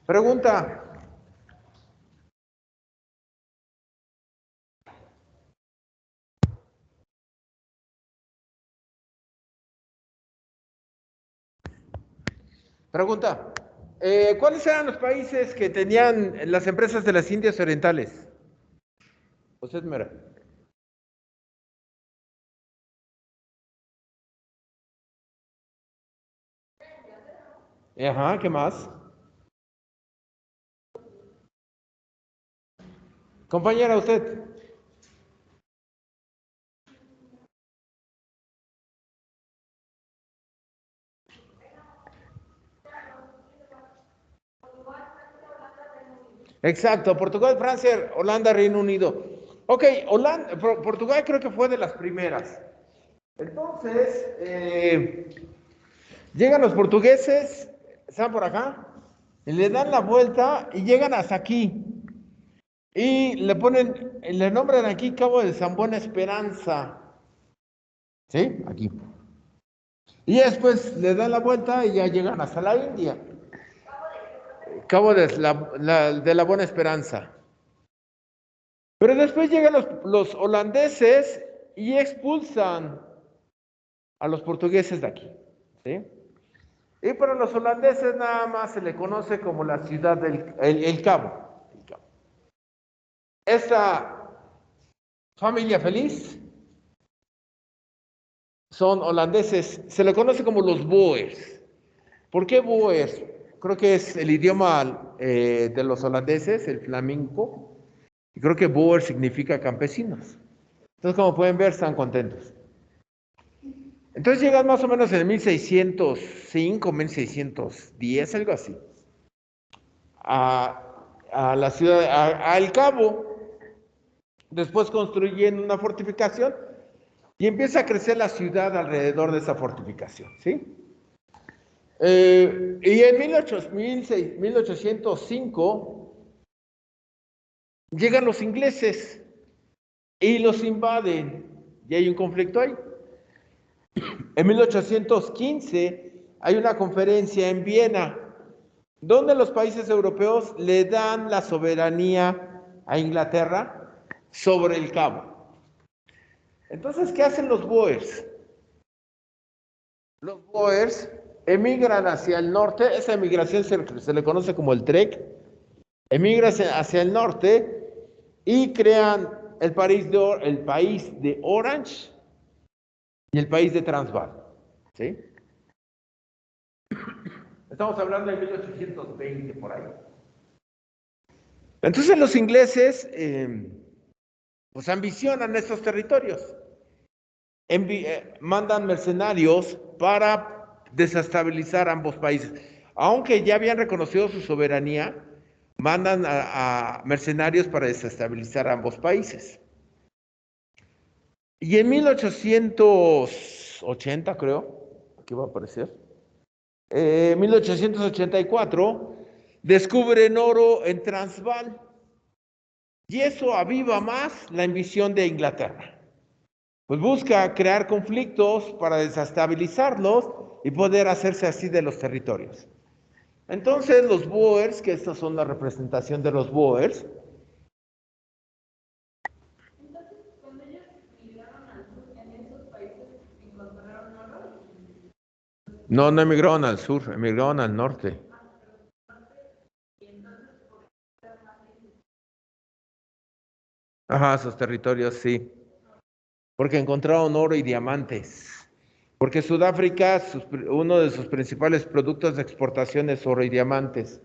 Pregunta. Pregunta. ¿Cuáles eran los países que tenían las empresas de las Indias Orientales? Usted mira. Ajá, ¿qué más? Compañera, usted. Exacto, Portugal, Francia, Holanda, Reino Unido. Ok, Portugal creo que fue de las primeras. Entonces, llegan los portugueses, están por acá, y le dan la vuelta y llegan hasta aquí. Y le nombran aquí Cabo de San Buena Esperanza. ¿Sí? Aquí. Y después le dan la vuelta y ya llegan hasta la India. Cabo de la Buena Esperanza. Pero después llegan los holandeses y expulsan a los portugueses de aquí. ¿Sí? Y para los holandeses nada más se le conoce como la ciudad el Cabo. El Cabo. Esta familia feliz son holandeses, se le conoce como los Boers. ¿Por qué Boers? Creo que es el idioma de los holandeses, el flamenco, y creo que Boer significa campesinos. Entonces, como pueden ver, están contentos. Entonces llegan más o menos en el 1605, 1610, algo así, a, a la ciudad, a El Cabo. Después construyen una fortificación y empieza a crecer la ciudad alrededor de esa fortificación, ¿sí? Y en 1805 llegan los ingleses y los invaden y hay un conflicto ahí. En 1815 hay una conferencia en Viena donde los países europeos le dan la soberanía a Inglaterra sobre el Cabo. Entonces, ¿qué hacen los Boers? Los Boers emigran hacia el norte, esa emigración se le conoce como el Trek, emigran hacia el norte y crean el país de Orange y el país de Transvaal. ¿Sí? Estamos hablando de 1820 por ahí. Entonces los ingleses pues ambicionan estos territorios. Mandan mercenarios para desestabilizar ambos países. Aunque ya habían reconocido su soberanía, mandan a mercenarios para desestabilizar ambos países. Y en 1880, creo, aquí va a aparecer, 1884, descubren oro en Transvaal. Y eso aviva más la ambición de Inglaterra. Pues busca crear conflictos para desestabilizarlos y poder hacerse así de los territorios. Entonces los Boers, que estas son la representación de los Boers. Entonces, cuando ellos migraron al sur, en esos países encontraron oro. No, no emigraron al sur, emigraron al norte. Ajá, sus territorios, sí. Porque encontraron oro y diamantes. Porque Sudáfrica, uno de sus principales productos de exportación es oro y diamantes.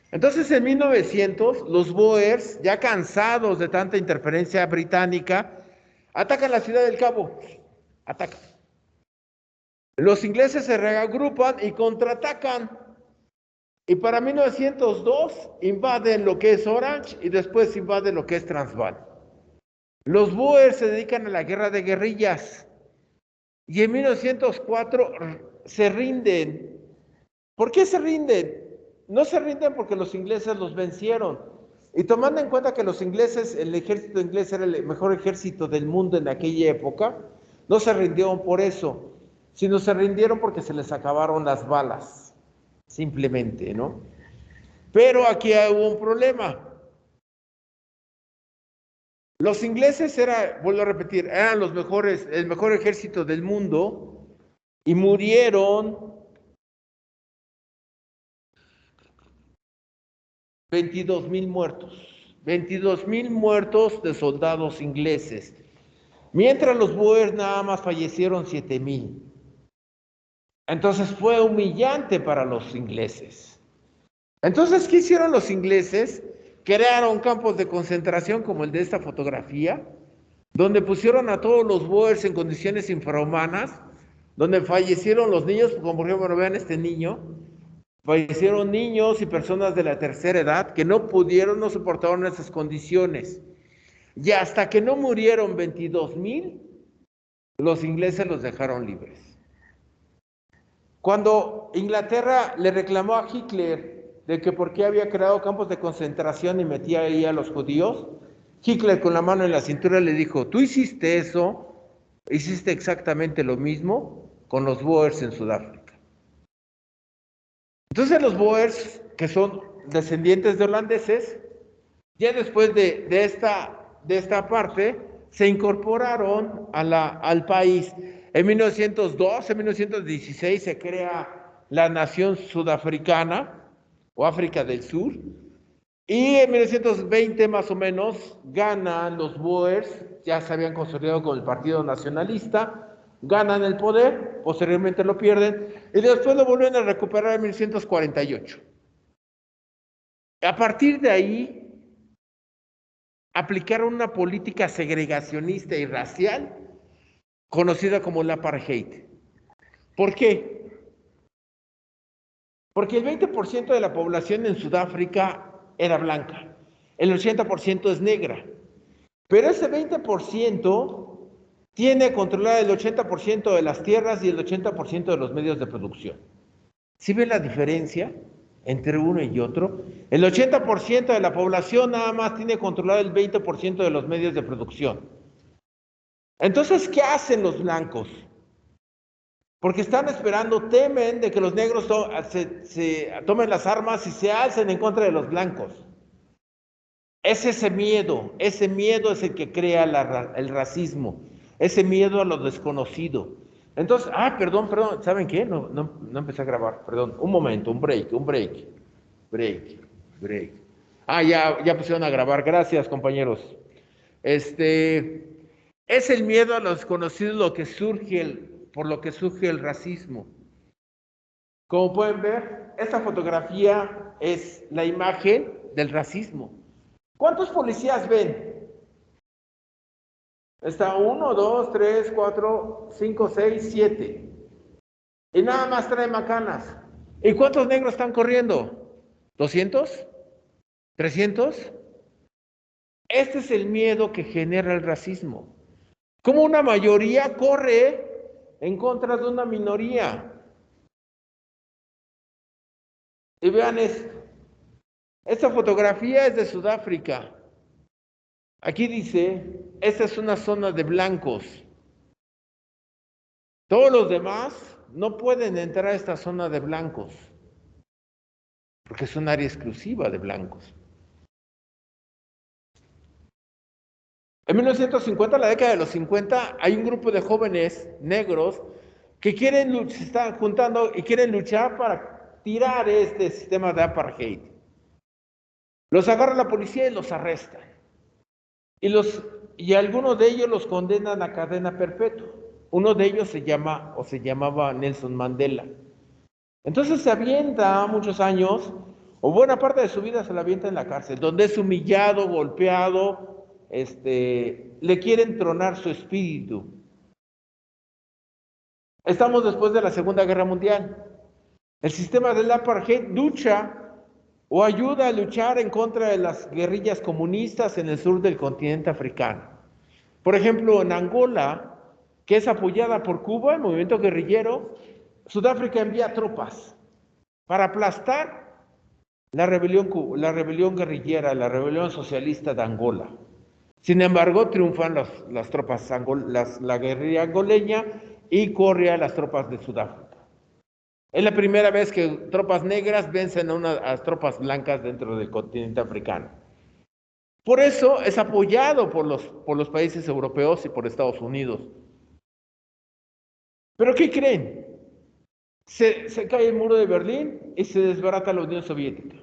Entonces, en 1900, los Boers, ya cansados de tanta interferencia británica, atacan la ciudad del Cabo. Atacan. Los ingleses se reagrupan y contraatacan. Y para 1902 invaden lo que es Orange y después invaden lo que es Transvaal. Los Boers se dedican a la guerra de guerrillas. Y en 1904 se rinden. ¿Por qué se rinden? No se rinden porque los ingleses los vencieron. Y tomando en cuenta que los ingleses, el ejército inglés era el mejor ejército del mundo en aquella época, no se rindieron por eso, sino se rindieron porque se les acabaron las balas, simplemente, ¿no? Pero aquí hubo un problema. Los ingleses vuelvo a repetir, eran los mejores, el mejor ejército del mundo y murieron 22,000 muertos. 22,000 muertos de soldados ingleses. Mientras los Boers nada más fallecieron 7,000. Entonces fue humillante para los ingleses. Entonces, ¿qué hicieron los ingleses? Crearon campos de concentración como el de esta fotografía, donde pusieron a todos los Boers en condiciones infrahumanas, donde fallecieron los niños, como por ejemplo, vean este niño, fallecieron niños y personas de la tercera edad que no pudieron, no soportaron esas condiciones. Y hasta que no murieron 22,000, los ingleses los dejaron libres. Cuando Inglaterra le reclamó a Hitler de que por qué había creado campos de concentración y metía ahí a los judíos, Hitler con la mano en la cintura le dijo, tú hiciste eso, hiciste exactamente lo mismo con los Boers en Sudáfrica. Entonces los Boers, que son descendientes de holandeses, ya después de esta parte, se incorporaron al país. En 1902, en 1916 se crea la nación sudafricana o África del Sur, y en 1920 más o menos ganan los Boers, ya se habían consolidado con el Partido Nacionalista, ganan el poder, posteriormente lo pierden, y después lo vuelven a recuperar en 1948. A partir de ahí, aplicaron una política segregacionista y racial conocida como el apartheid. ¿Por qué? Porque el 20% de la población en Sudáfrica era blanca, el 80% es negra, pero ese 20% tiene controlado el 80% de las tierras y el 80% de los medios de producción. ¿Sí ven la diferencia entre uno y otro? El 80% de la población nada más tiene controlado el 20% de los medios de producción. Entonces, ¿qué hacen los blancos? Porque están esperando, temen de que los negros se tomen las armas y se alcen en contra de los blancos. Es ese miedo es el que crea el racismo, ese miedo a lo desconocido. Entonces, perdón, ¿saben qué? No empecé a grabar, perdón, un momento, un break. Ya pusieron a grabar, gracias compañeros. Es el miedo a lo desconocido por lo que surge el racismo. Como pueden ver, esta fotografía es la imagen del racismo. ¿Cuántos policías ven? Está 1, 2, 3, 4, 5, 6, 7. Y nada más trae macanas. ¿Y cuántos negros están corriendo? ¿200? ¿300? Este es el miedo que genera el racismo. Como una mayoría corre en contra de una minoría. Y vean esto. Esta fotografía es de Sudáfrica. Aquí dice, esta es una zona de blancos. Todos los demás no pueden entrar a esta zona de blancos, porque es un área exclusiva de blancos. En 1950, la década de los 50, hay un grupo de jóvenes negros que se están juntando y quieren luchar para tirar este sistema de apartheid. Los agarra la policía y los arrestan. Y algunos de ellos los condenan a cadena perpetua. Uno de ellos se llamaba Nelson Mandela. Entonces se avienta muchos años, o buena parte de su vida se la avienta en la cárcel, donde es humillado, golpeado, le quieren tronar su espíritu. Estamos después de la Segunda Guerra Mundial. El sistema del apartheid lucha o ayuda a luchar en contra de las guerrillas comunistas en el sur del continente africano. Por ejemplo, en Angola, que es apoyada por Cuba, el movimiento guerrillero, Sudáfrica envía tropas para aplastar la rebelión guerrillera, la rebelión socialista de Angola. Sin embargo, triunfan las tropas, la guerrilla angoleña y corre a las tropas de Sudáfrica. Es la primera vez que tropas negras vencen a tropas blancas dentro del continente africano. Por eso es apoyado por los países europeos y por Estados Unidos. ¿Pero qué creen? Se cae el muro de Berlín y se desbarata la Unión Soviética.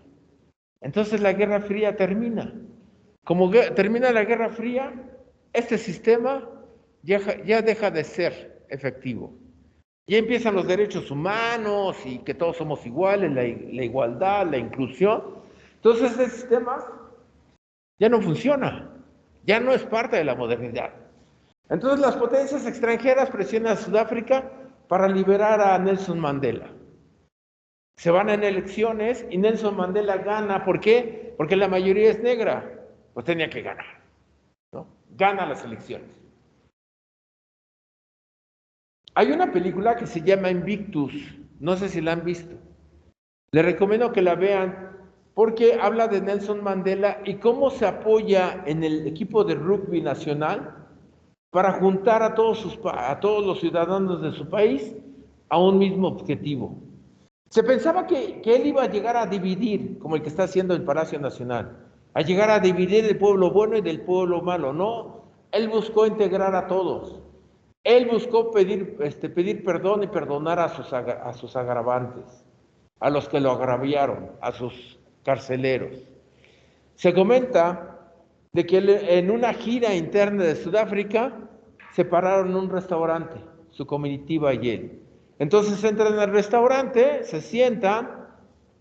Entonces la Guerra Fría termina. Como termina la Guerra Fría, este sistema ya deja de ser efectivo. Ya empiezan los derechos humanos y que todos somos iguales, la igualdad, la inclusión. Entonces ese sistema ya no funciona, ya no es parte de la modernidad. Entonces las potencias extranjeras presionan a Sudáfrica para liberar a Nelson Mandela. Se van en elecciones y Nelson Mandela gana. ¿Por qué? Porque la mayoría es negra. Pues tenía que ganar, ¿no? Gana las elecciones. Hay una película que se llama Invictus, no sé si la han visto. Les recomiendo que la vean porque habla de Nelson Mandela y cómo se apoya en el equipo de rugby nacional para juntar a todos los ciudadanos de su país a un mismo objetivo. Se pensaba que él iba a llegar a dividir, como el que está haciendo el Palacio Nacional, a llegar a dividir el pueblo bueno y del pueblo malo. No, él buscó integrar a todos. Él buscó pedir perdón y perdonar a sus agravantes, a los que lo agraviaron, a sus carceleros. Se comenta de que en una gira interna de Sudáfrica se pararon en un restaurante, su comitiva y él. Entonces entran al restaurante, se sientan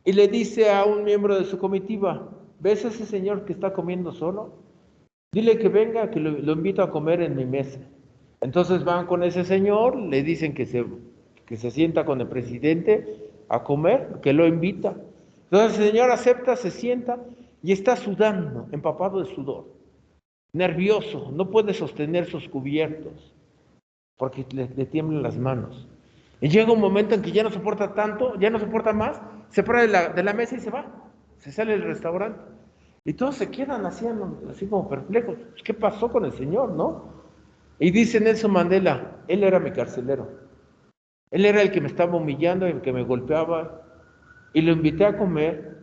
y le dice a un miembro de su comitiva: ¿ves a ese señor que está comiendo solo? Dile que venga, que lo invito a comer en mi mesa. Entonces van con ese señor, le dicen que se sienta con el presidente a comer, que lo invita. Entonces el señor acepta, se sienta y está sudando, empapado de sudor, nervioso, no puede sostener sus cubiertos porque le tiemblan las manos. Y llega un momento en que ya no soporta tanto, ya no soporta más, se para de la mesa y se va, se sale del restaurante. Y todos se quedan así como perplejos. ¿Qué pasó con el señor, no? Y dice Nelson Mandela: él era mi carcelero. Él era el que me estaba humillando, el que me golpeaba. Y lo invité a comer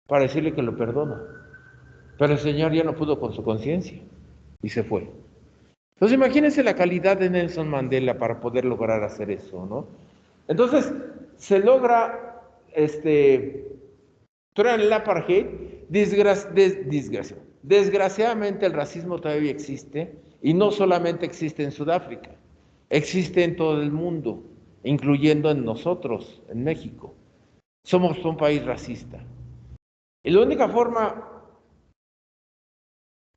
para decirle que lo perdono. Pero el señor ya no pudo con su conciencia y se fue. Entonces imagínense la calidad de Nelson Mandela para poder lograr hacer eso, ¿no? Entonces se logra tras el apartheid. Desgraciadamente el racismo todavía existe, y no solamente existe en Sudáfrica, existe en todo el mundo, incluyendo en nosotros, en México. Somos un país racista. Y la única forma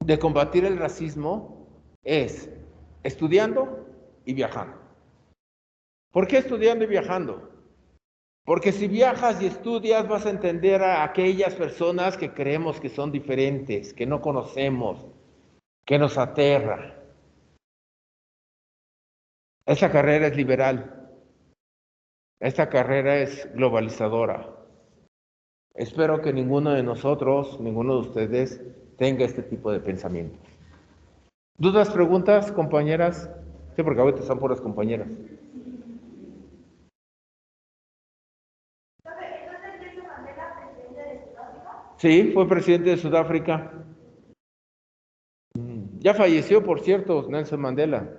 de combatir el racismo es estudiando y viajando. ¿Por qué estudiando y viajando? Porque si viajas y estudias vas a entender a aquellas personas que creemos que son diferentes, que no conocemos, que nos aterra. Esta carrera es liberal, esta carrera es globalizadora. Espero que ninguno de nosotros, ninguno de ustedes, tenga este tipo de pensamiento. ¿Dudas, preguntas, compañeras? Sí, porque ahorita están puras compañeras. Sí, fue presidente de Sudáfrica. Ya falleció, por cierto, Nelson Mandela.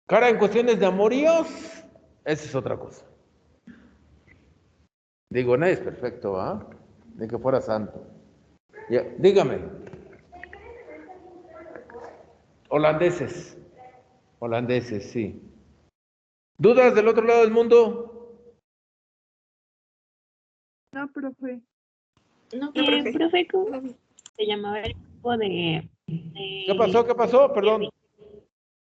Cara, en cuestiones de amoríos, esa es otra cosa. Digo, nadie es perfecto, ¿ah? Ni que fuera santo. Ya, dígame. Holandeses. Holandeses, sí. ¿Dudas del otro lado del mundo? No, profe. Profe, ¿cómo se llamaba el grupo de... ¿Qué pasó? ¿Qué pasó? Perdón.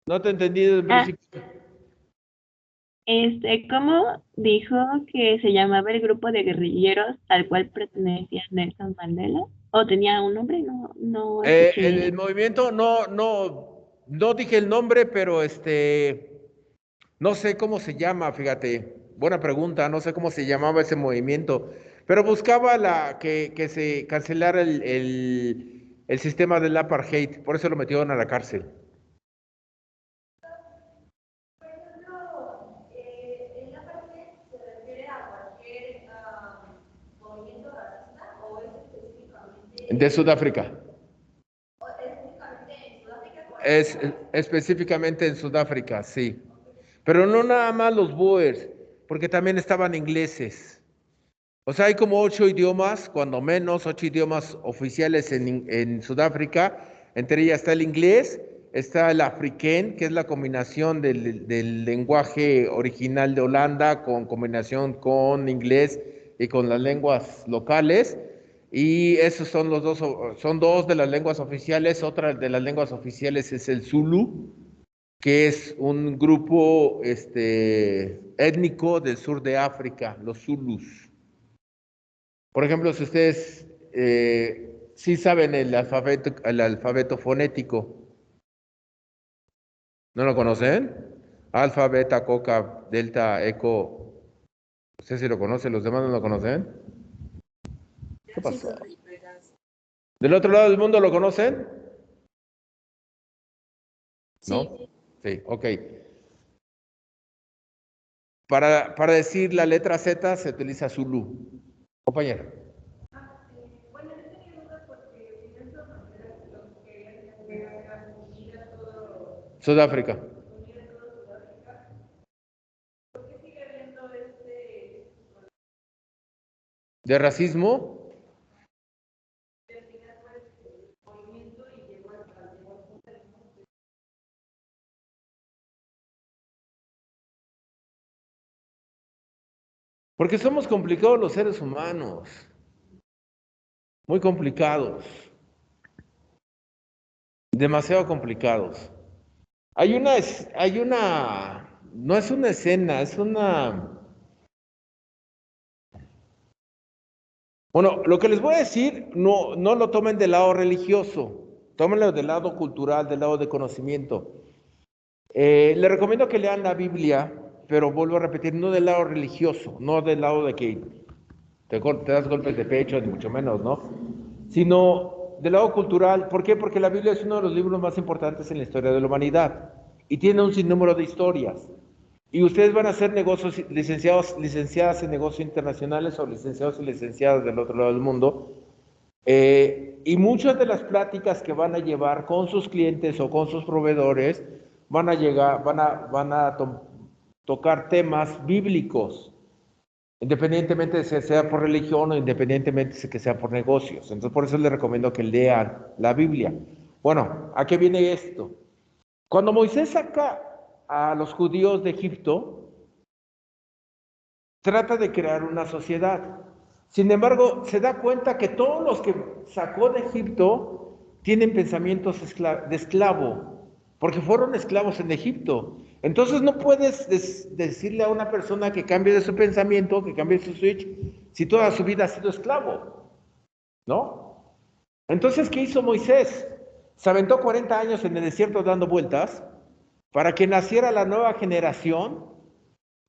No te entendí desde el principio. ¿Cómo dijo que se llamaba el grupo de guerrilleros al cual pertenecía Nelson Mandela? ¿O tenía un nombre? No escuché. El movimiento, no dije el nombre, pero no sé cómo se llama, fíjate. Buena pregunta, no sé cómo se llamaba ese movimiento, pero buscaba que se cancelara el sistema del apartheid, por eso lo metieron a la cárcel. De Sudáfrica. Es específicamente en Sudáfrica, sí. Pero no nada más los Boers, porque también estaban ingleses. O sea, hay como 8 idiomas, cuando menos 8 idiomas oficiales en Sudáfrica. Entre ellas está el inglés, está el afrikaans, que es la combinación del lenguaje original de Holanda con combinación con inglés y con las lenguas locales. Y esos son son dos de las lenguas oficiales. Otra de las lenguas oficiales es el Zulu, que es un grupo étnico del sur de África, los Zulus. Por ejemplo, si ustedes sí saben el alfabeto fonético, ¿no lo conocen? Alfa, beta, coca, delta, eco. ¿Ustedes sí lo conocen? ¿Los demás no lo conocen? ¿Qué pasó? ¿Del otro lado del mundo lo conocen? ¿No? Sí, ok. Para decir la letra Z se utiliza Zulu. Compañero. Sudáfrica. ¿De racismo? Porque somos complicados los seres humanos, muy complicados, demasiado complicados. No es una escena, es una... Bueno, lo que les voy a decir, no lo tomen del lado religioso, tómenlo del lado cultural, del lado de conocimiento. Les recomiendo que lean la Biblia, pero vuelvo a repetir, no del lado religioso, no del lado de que te das golpes de pecho, ni mucho menos, ¿no? Sino del lado cultural. ¿Por qué? Porque la Biblia es uno de los libros más importantes en la historia de la humanidad y tiene un sinnúmero de historias. Y ustedes van a ser licenciadas en negocios internacionales o licenciados y licenciadas del otro lado del mundo. Y muchas de las pláticas que van a llevar con sus clientes o con sus proveedores van a tocar temas bíblicos, independientemente de si sea por religión o independientemente de que sea por negocios. Entonces, por eso les recomiendo que lean la Biblia. Bueno, ¿a qué viene esto? Cuando Moisés saca a los judíos de Egipto, trata de crear una sociedad. Sin embargo, se da cuenta que todos los que sacó de Egipto tienen pensamientos de esclavo, porque fueron esclavos en Egipto. Entonces no puedes decirle a una persona que cambie de su pensamiento, que cambie su switch, si toda su vida ha sido esclavo, ¿no? Entonces, ¿qué hizo Moisés? Se aventó 40 años en el desierto dando vueltas para que naciera la nueva generación,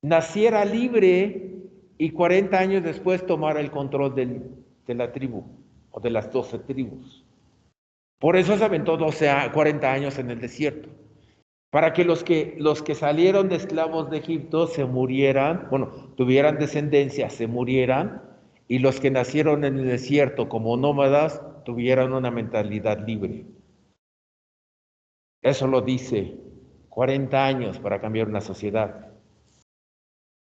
naciera libre y 40 años después tomara el control de la tribu o de las 12 tribus. Por eso se aventó 40 años en el desierto, para que los que salieron de esclavos de Egipto se murieran, bueno, tuvieran descendencia, se murieran, y los que nacieron en el desierto como nómadas tuvieran una mentalidad libre. Eso lo dice, 40 años para cambiar una sociedad.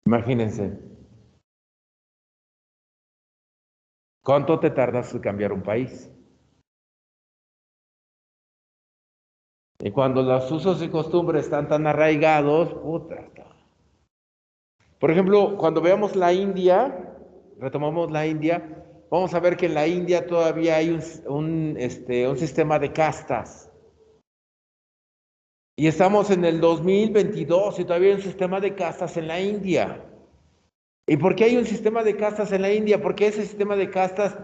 Imagínense. ¿Cuánto te tardas en cambiar un país? Y cuando los usos y costumbres están tan arraigados, puta. Por ejemplo, cuando veamos la India, retomamos la India, vamos a ver que en la India todavía hay un sistema de castas. Y estamos en el 2022 y todavía hay un sistema de castas en la India. ¿Y por qué hay un sistema de castas en la India? Porque ese sistema de castas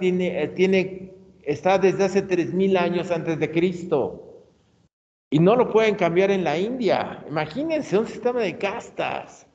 está desde hace 3000 años antes de Cristo. Y no lo pueden cambiar en la India. Imagínense un sistema de castas.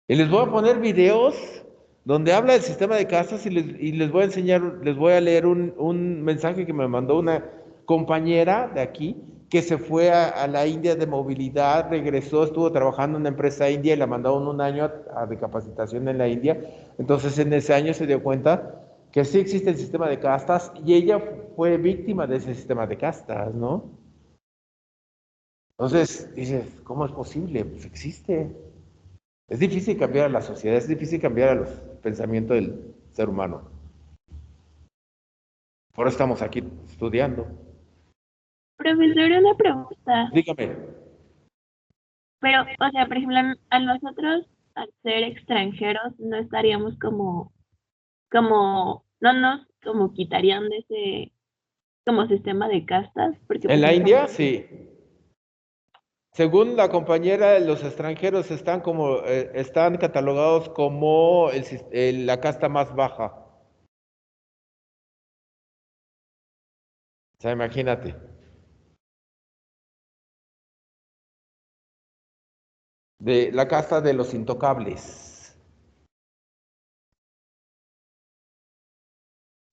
Y les voy a poner videos donde habla del sistema de castas y les voy a enseñar, les voy a leer un mensaje que me mandó una compañera de aquí que se fue a la India de movilidad, regresó, estuvo trabajando en una empresa india y la mandaron un año de capacitación en la India. Entonces en ese año se dio cuenta que sí existe el sistema de castas y ella fue víctima de ese sistema de castas, ¿no? Entonces, dices, ¿cómo es posible? Pues existe. Es difícil cambiar a la sociedad, es difícil cambiar a los pensamientos del ser humano. Por eso estamos aquí estudiando. Profesor, una pregunta. Dígame. Pero, o sea, por ejemplo, a nosotros, al ser extranjeros, no estaríamos no nos como quitarían de ese, como sistema de castas, porque En pues la estamos, India, sí. Según la compañera, los extranjeros están catalogados como la casta más baja. O sea, imagínate. De la casta de los intocables,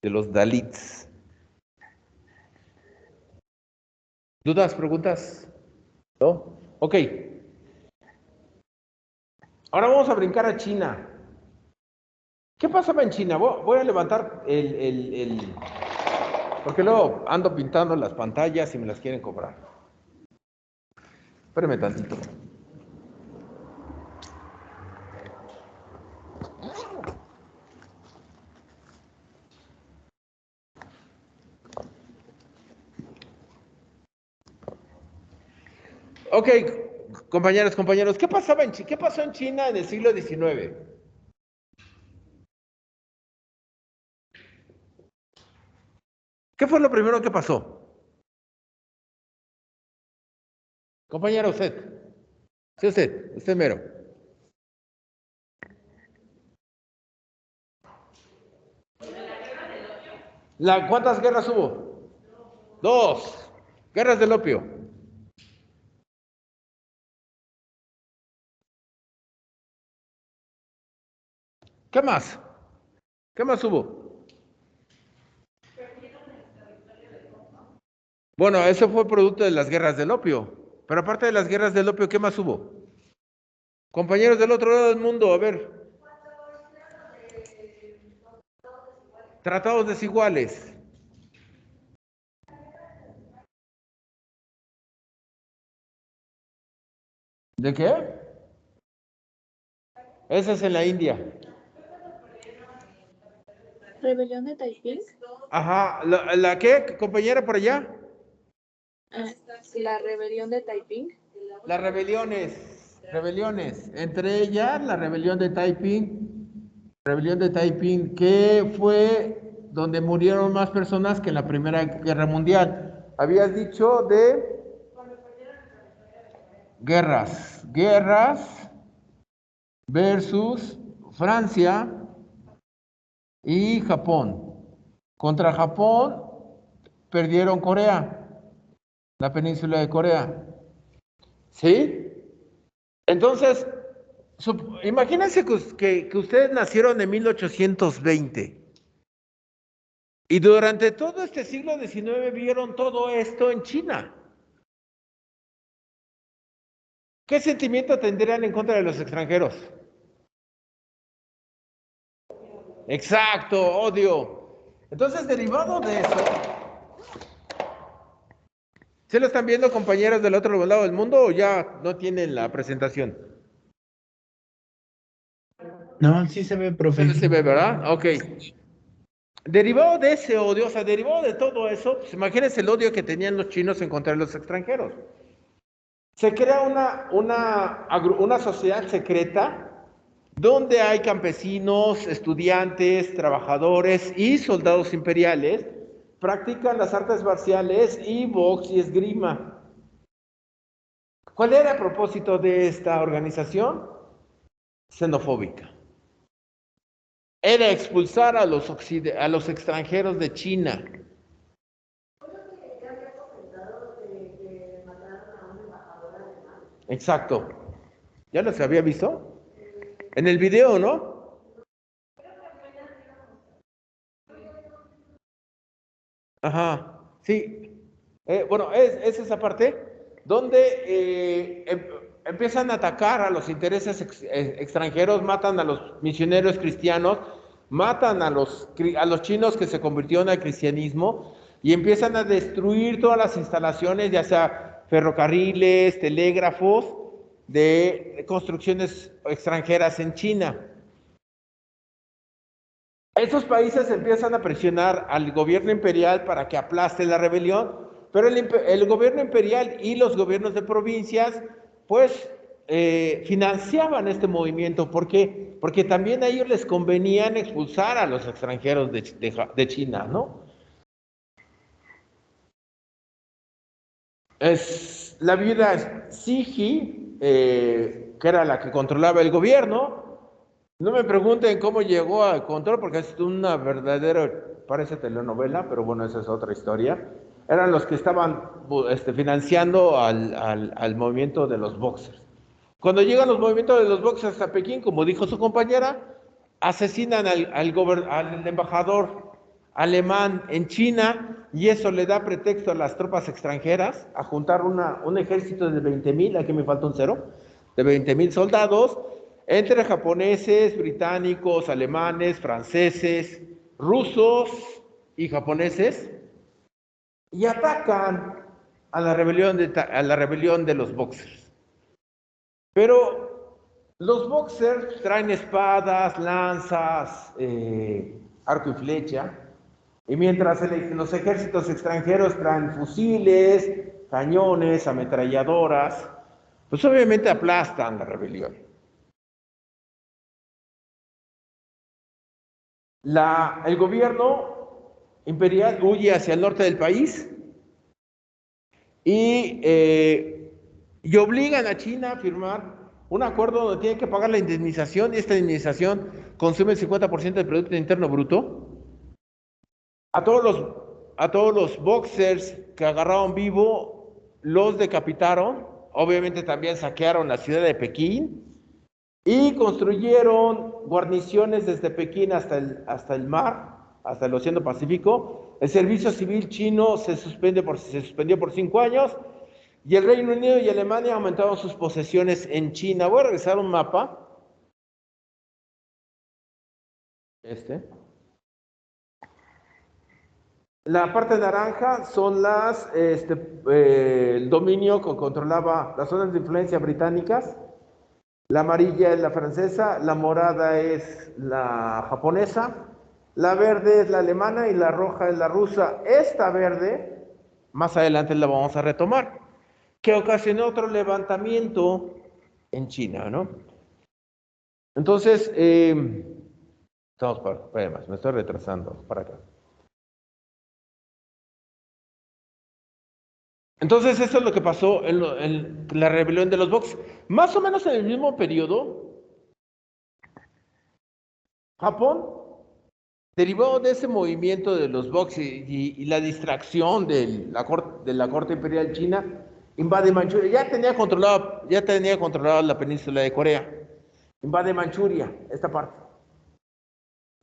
de los Dalits. ¿Dudas, preguntas? ¿No? Ok. Ahora vamos a brincar a China. ¿Qué pasaba en China? Voy a levantar porque luego ando pintando las pantallas y me las quieren cobrar. Espérame tantito. Ok, compañeros, ¿qué pasó en China en el siglo XIX? ¿Qué fue lo primero que pasó? Compañero, usted. Sí, usted mero. ¿Cuántas guerras hubo? Dos. Guerras del opio. ¿Qué más? ¿Qué más hubo? Bueno, eso fue producto de las guerras del opio. Pero aparte de las guerras del opio, ¿qué más hubo? Compañeros del otro lado del mundo, a ver. Tratados desiguales. ¿De qué? Esa es en la India. ¿Rebelión de Taiping? Ajá. ¿La qué, compañera, por allá? La rebelión de Taiping. Las rebeliones. Entre ellas, la rebelión de Taiping, que fue donde murieron más personas que en la Primera Guerra Mundial. Habías dicho de guerras versus Francia y Japón. Contra Japón perdieron Corea, la península de Corea. ¿Sí? Entonces, imagínense que ustedes nacieron en 1820 y durante todo este siglo XIX vieron todo esto en China. ¿Qué sentimiento tendrían en contra de los extranjeros? Exacto, odio. Entonces, derivado de eso, ¿se lo están viendo, compañeros del otro lado del mundo, o ya no tienen la presentación? No, sí se ve, profe. Se ve, ¿verdad? Ok. Derivado de ese odio, o sea, derivado de todo eso, pues imagínense el odio que tenían los chinos en contra de los extranjeros. Se crea una sociedad secreta donde hay campesinos, estudiantes, trabajadores y soldados imperiales, practican las artes marciales y box y esgrima. ¿Cuál era el propósito de esta organización? Xenofóbica. Era expulsar a los extranjeros de China. Exacto. ¿Ya los había visto? En el video, ¿no? Ajá, sí. Bueno, es esa parte donde empiezan a atacar a los intereses extranjeros, matan a los misioneros cristianos, matan a los chinos que se convirtieron al cristianismo, y empiezan a destruir todas las instalaciones, ya sea ferrocarriles, telégrafos, de construcciones extranjeras en China. Esos países empiezan a presionar al gobierno imperial para que aplaste la rebelión, pero el gobierno imperial y los gobiernos de provincias, pues, financiaban este movimiento. ¿Por qué? Porque también a ellos les convenían expulsar a los extranjeros de China, ¿no? Es la viuda Siji, que era la que controlaba el gobierno. No me pregunten cómo llegó al control, porque es una verdadera, parece telenovela, pero bueno, esa es otra historia. Eran los que estaban financiando al movimiento de los boxers. Cuando llegan los movimientos de los boxers a Pekín, como dijo su compañera, asesinan al embajador alemán en China, y eso le da pretexto a las tropas extranjeras a juntar un ejército de 20,000, aquí me falta un cero, de 20,000 soldados, entre japoneses, británicos, alemanes, franceses, rusos y japoneses, y atacan a la rebelión de los boxers. Pero los boxers traen espadas, lanzas, arco y flecha, y mientras los ejércitos extranjeros traen fusiles, cañones, ametralladoras, pues obviamente aplastan la rebelión. El gobierno imperial huye hacia el norte del país y obligan a China a firmar un acuerdo donde tiene que pagar la indemnización, y esta indemnización consume el 50% del Producto Interno Bruto. A todos los boxers que agarraron vivo, los decapitaron. Obviamente también saquearon la ciudad de Pekín y construyeron guarniciones desde Pekín hasta el mar, hasta el Océano Pacífico. El servicio civil chino se suspendió por 5 años, y el Reino Unido y Alemania aumentaron sus posesiones en China. Voy a regresar a un mapa. La parte naranja son el dominio que controlaba las zonas de influencia británicas. La amarilla es la francesa, la morada es la japonesa, la verde es la alemana y la roja es la rusa. Esta verde, más adelante la vamos a retomar, que ocasionó otro levantamiento en China, ¿no? Entonces, me estoy retrasando para acá. Entonces, eso es lo que pasó en la rebelión de los Boxers. Más o menos en el mismo periodo, Japón, derivado de ese movimiento de los Boxers y la distracción de la corte imperial china, invade Manchuria. Ya tenía controlado la península de Corea. Invade Manchuria, esta parte.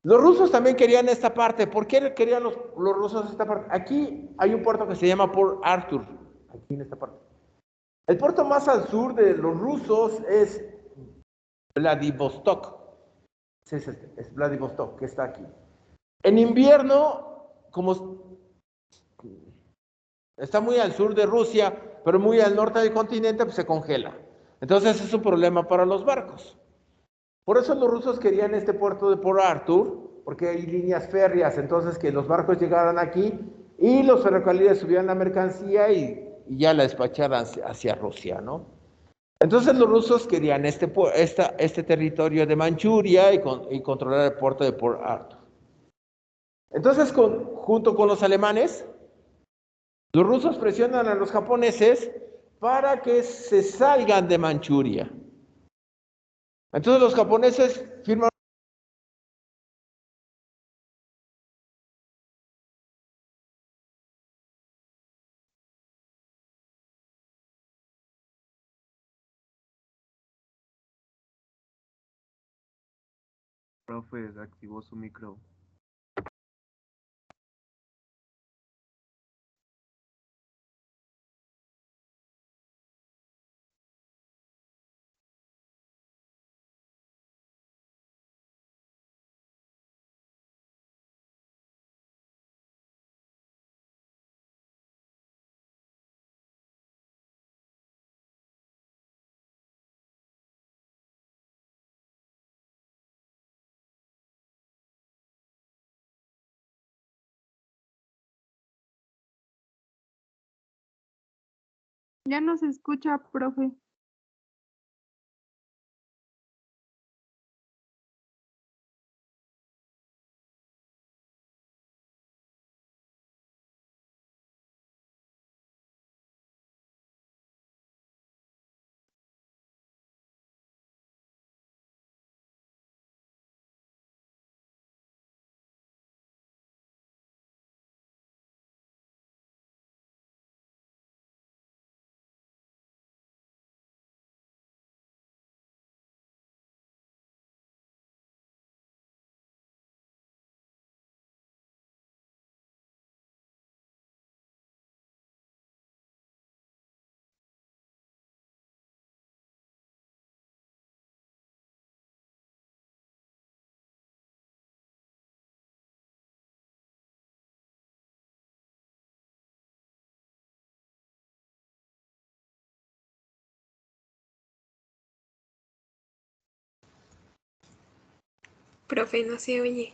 Los rusos también querían esta parte. ¿Por qué querían los rusos esta parte? Aquí hay un puerto que se llama Port Arthur, aquí en esta parte. El puerto más al sur de los rusos es Vladivostok. Es Vladivostok, que está aquí. En invierno, como está muy al sur de Rusia, pero muy al norte del continente, pues se congela. Entonces es un problema para los barcos. Por eso los rusos querían este puerto de Port Arthur, porque hay líneas férreas, entonces que los barcos llegaran aquí y los ferrocarriles subían la mercancía y ya la despacharan hacia Rusia, ¿no? Entonces los rusos querían este territorio de Manchuria y controlar el puerto de Port Arthur. Entonces, junto con los alemanes, los rusos presionan a los japoneses para que se salgan de Manchuria. Entonces los japoneses firman. Profe, desactivó su micro. Ya no se escucha, profe. Profe, no se oye.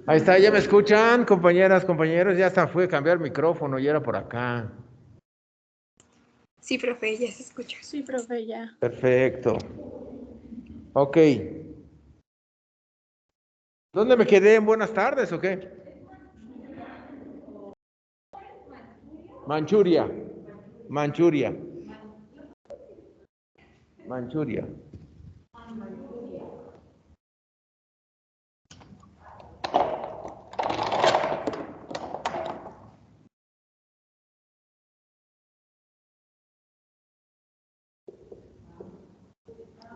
Ahí está, ¿ya me escuchan, compañeras, compañeros? Ya hasta fue a cambiar el micrófono y era por acá. Sí, profe, ya se escucha. Sí, profe, ya. Perfecto. Ok. ¿Dónde me quedé? ¿En buenas tardes o qué? Manchuria. Manchuria. Manchuria.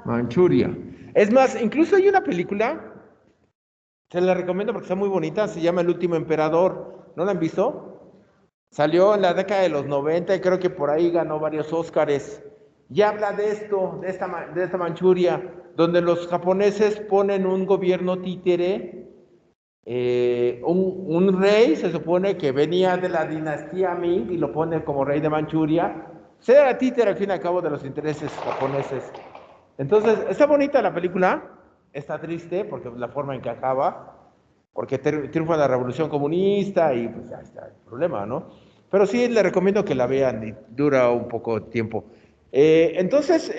Manchuria. Es más, incluso hay una película, se la recomiendo porque está muy bonita, se llama El último emperador. ¿No la han visto? Salió en la década de los 90 y creo que por ahí ganó varios Óscares. Y habla de esto, de esta Manchuria, donde los japoneses ponen un gobierno títere, un rey, se supone que venía de la dinastía Ming y lo pone como rey de Manchuria. Era títere al fin y al cabo de los intereses japoneses. Entonces, está bonita la película, está triste porque la forma en que acaba, porque triunfa la revolución comunista y pues ya está el problema, ¿no? Pero sí le recomiendo que la vean y dura un poco de tiempo. Entonces,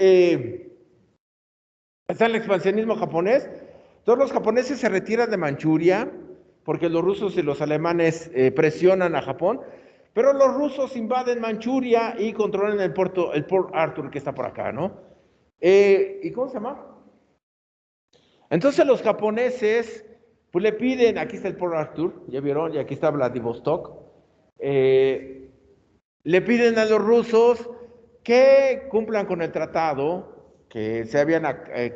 está el expansionismo japonés. Todos los japoneses se retiran de Manchuria porque los rusos y los alemanes presionan a Japón, pero los rusos invaden Manchuria y controlan el Port Arthur que está por acá, ¿no? ¿Y cómo se llama? Entonces los japoneses, pues le piden, aquí está el Port Arthur, ya vieron, y aquí está Vladivostok, le piden a los rusos que cumplan con el tratado, que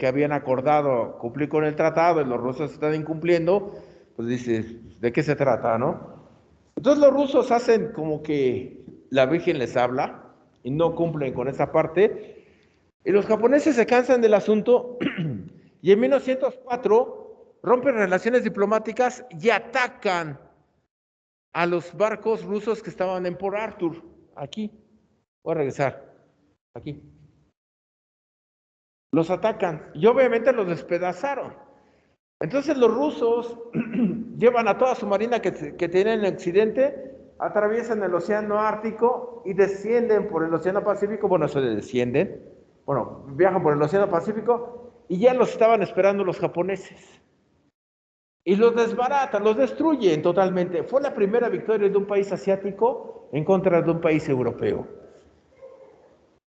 habían acordado cumplir con el tratado, y los rusos están incumpliendo, pues dice, ¿de qué se trata, no? Entonces los rusos hacen como que la Virgen les habla y no cumplen con esa parte, y los japoneses se cansan del asunto y en 1904 rompen relaciones diplomáticas y atacan a los barcos rusos que estaban en Port Arthur. Aquí. Voy a regresar. Aquí. los atacan y obviamente los despedazaron. Entonces los rusos llevan a toda su marina que tienen en Occidente, atraviesan el océano Ártico y descienden por el océano Pacífico, bueno, eso de descienden, bueno, viajan por el océano Pacífico y ya los estaban esperando los japoneses. Y los desbaratan, los destruyen totalmente. Fue la primera victoria de un país asiático en contra de un país europeo.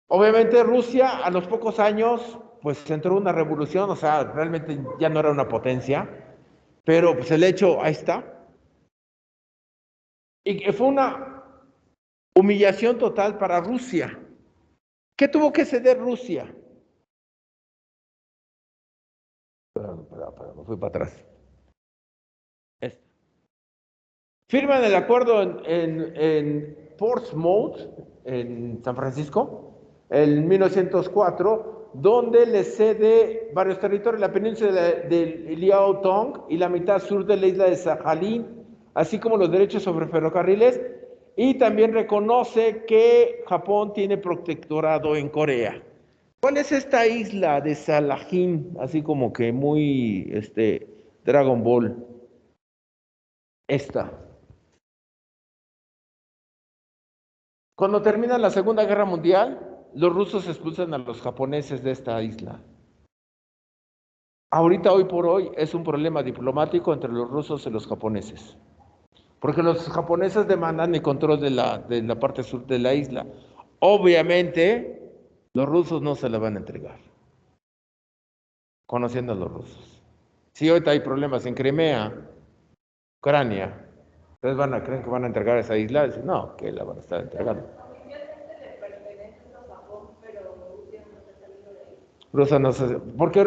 Obviamente Rusia a los pocos años pues entró una revolución, o sea, realmente ya no era una potencia, pero pues el hecho, ahí está. Y fue una humillación total para Rusia. ¿Qué tuvo que ceder Rusia? Perdón, me fui para atrás. Firman el acuerdo en Portsmouth, en San Francisco, en 1904, donde le cede varios territorios, la península de Liaotong y la mitad sur de la isla de Sajalín, así como los derechos sobre ferrocarriles, y también reconoce que Japón tiene protectorado en Corea. ¿Cuál es esta isla de Sajalín? Así como que muy Dragon Ball. Esta. Cuando termina la Segunda Guerra Mundial, los rusos expulsan a los japoneses de esta isla. Ahorita, hoy por hoy, es un problema diplomático entre los rusos y los japoneses. Porque los japoneses demandan el control de la parte sur de la isla. Obviamente, los rusos no se la van a entregar. Conociendo a los rusos. Si ahorita hay problemas en Crimea, Ucrania, ¿ustedes creen que van a entregar esa isla? Dicen, no, que la van a estar entregando. Rusia no se... Porque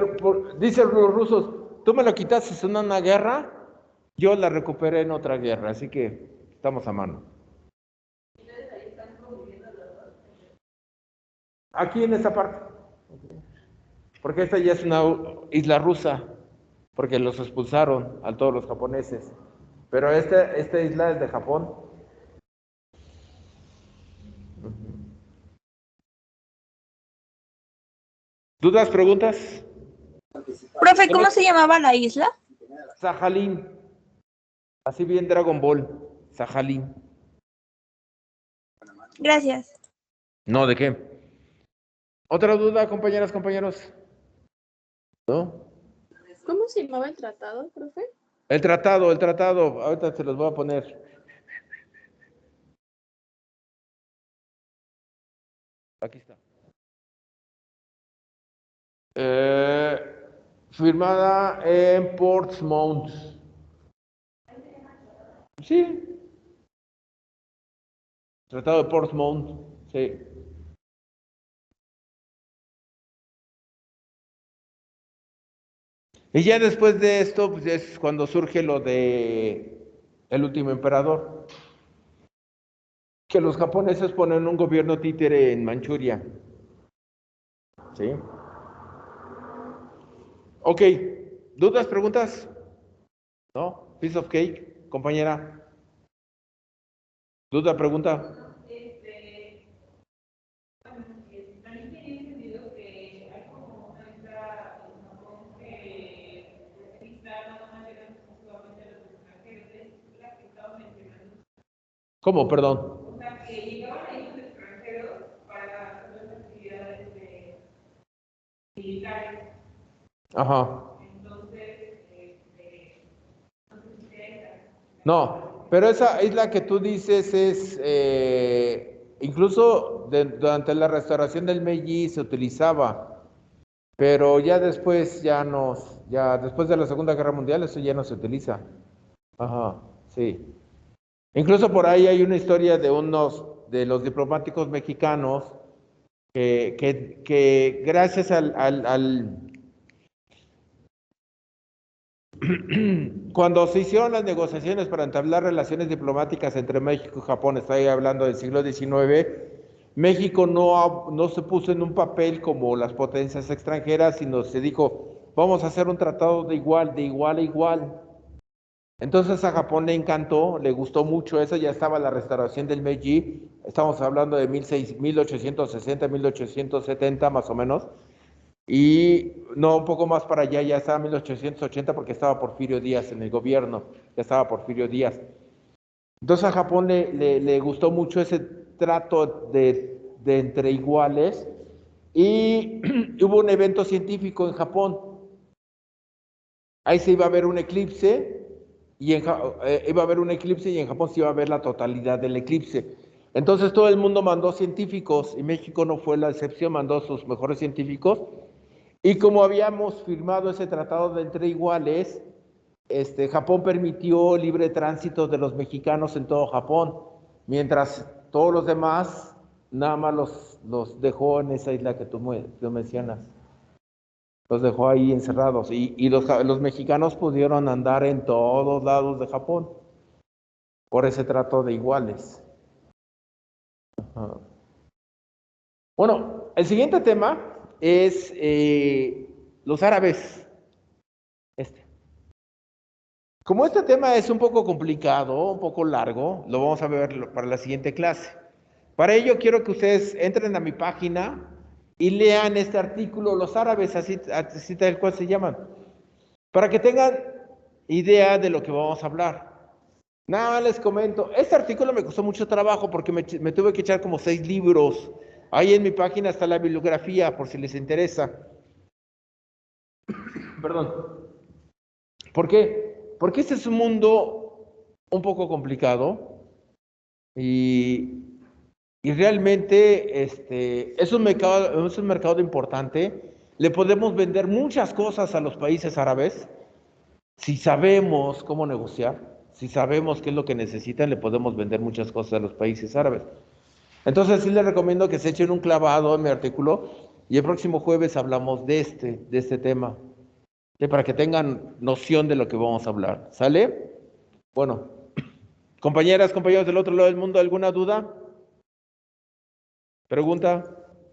dicen los rusos, tú me lo quitaste en una guerra, yo la recuperé en otra guerra, así que estamos a mano. Aquí en esta parte. Porque esta ya es una isla rusa, porque los expulsaron a todos los japoneses. Pero esta isla es de Japón. ¿Dudas, preguntas? Profe, ¿cómo se llamaba la isla? Sajalín. Así bien Dragon Ball. Sajalín. Gracias. No, ¿de qué? ¿Otra duda, compañeras, compañeros? ¿No? ¿Cómo se llamaba el tratado, profe? El tratado. Ahorita se los voy a poner. Aquí está. Firmada en Portsmouth. Sí. Tratado de Portsmouth. Sí. Y ya después de esto, pues es cuando surge lo de el último emperador. Que los japoneses ponen un gobierno títere en Manchuria. ¿Sí? Ok. ¿Dudas, preguntas? ¿No? Piece of cake, compañera. ¿Duda, pregunta? ¿Cómo? Perdón. Ajá. No, pero esa isla que tú dices es, incluso durante la restauración del Meiji se utilizaba, pero ya después ya después de la Segunda Guerra Mundial eso ya no se utiliza. Ajá, sí. Incluso por ahí hay una historia de de los diplomáticos mexicanos que gracias cuando se hicieron las negociaciones para entablar relaciones diplomáticas entre México y Japón, estoy hablando del siglo XIX, México no se puso en un papel como las potencias extranjeras, sino se dijo, vamos a hacer un tratado de igual a igual. Entonces a Japón le encantó, le gustó mucho eso, ya estaba la restauración del Meiji, estamos hablando de 1860, 1870 más o menos, Y no, un poco más para allá, ya estaba 1880 porque estaba Porfirio Díaz en el gobierno, ya estaba Porfirio Díaz. Entonces a Japón le gustó mucho ese trato de entre iguales y hubo un evento científico en Japón. Ahí se iba a ver un eclipse y iba a haber un eclipse y en Japón se iba a ver la totalidad del eclipse. Entonces todo el mundo mandó científicos y México no fue la excepción, mandó sus mejores científicos. Y como habíamos firmado ese tratado de entre iguales, Japón permitió libre tránsito de los mexicanos en todo Japón, mientras todos los demás nada más los dejó en esa isla que tú mencionas. Los dejó ahí encerrados y los mexicanos pudieron andar en todos lados de Japón por ese trato de iguales. Ajá. Bueno, el siguiente tema es los árabes. Como este tema es un poco complicado, un poco largo, lo vamos a ver para la siguiente clase. Para ello quiero que ustedes entren a mi página y lean este artículo, los árabes, así tal cual se llaman, para que tengan idea de lo que vamos a hablar. Nada más les comento, este artículo me costó mucho trabajo porque me tuve que echar como 6 libros. Ahí en mi página está la bibliografía, por si les interesa. Perdón. ¿Por qué? Porque este es un mundo un poco complicado y realmente es un mercado importante. Le podemos vender muchas cosas a los países árabes. Si sabemos cómo negociar, si sabemos qué es lo que necesitan, le podemos vender muchas cosas a los países árabes. Entonces sí les recomiendo que se echen un clavado en mi artículo y el próximo jueves hablamos de este tema, para que tengan noción de lo que vamos a hablar. ¿Sale? Bueno, compañeras, compañeros del otro lado del mundo, ¿alguna duda? ¿Pregunta?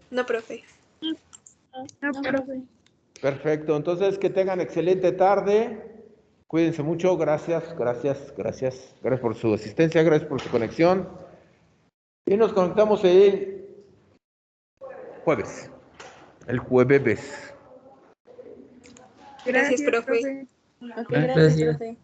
No, profe. No, profe. Perfecto, entonces que tengan excelente tarde. Cuídense mucho, gracias por su asistencia, gracias por su conexión. Y nos conectamos el jueves. Gracias, profe. Ok, gracias, profe.